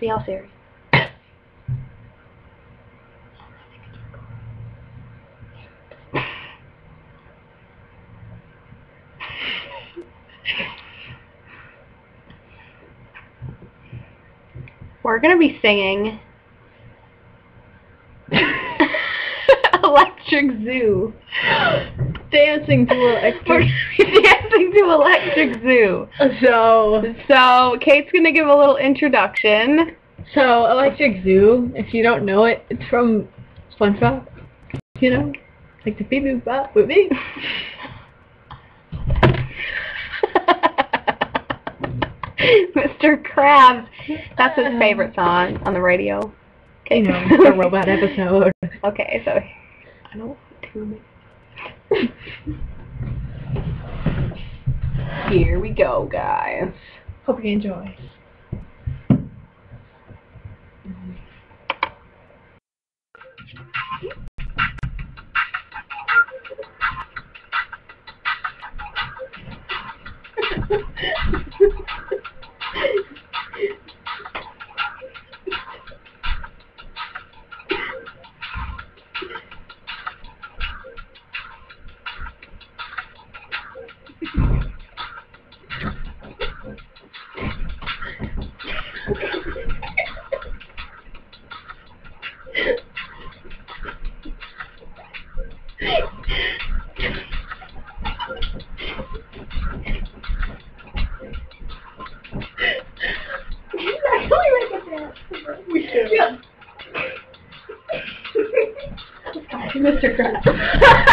See how serious. We're gonna be singing Electric Zoo. Dancing to Electric. We're dancing to Electric Zoo. So Kate's gonna give a little introduction. So Electric Zoo, if you don't know it, it's from SpongeBob. You know, like the beep boop bop with me. Mr. Krabs. That's his favorite song on the radio. Okay. You know, it's a robot episode. Okay, so I don't tune it. Here we go, guys. Hope you enjoy. Mr. Krabs.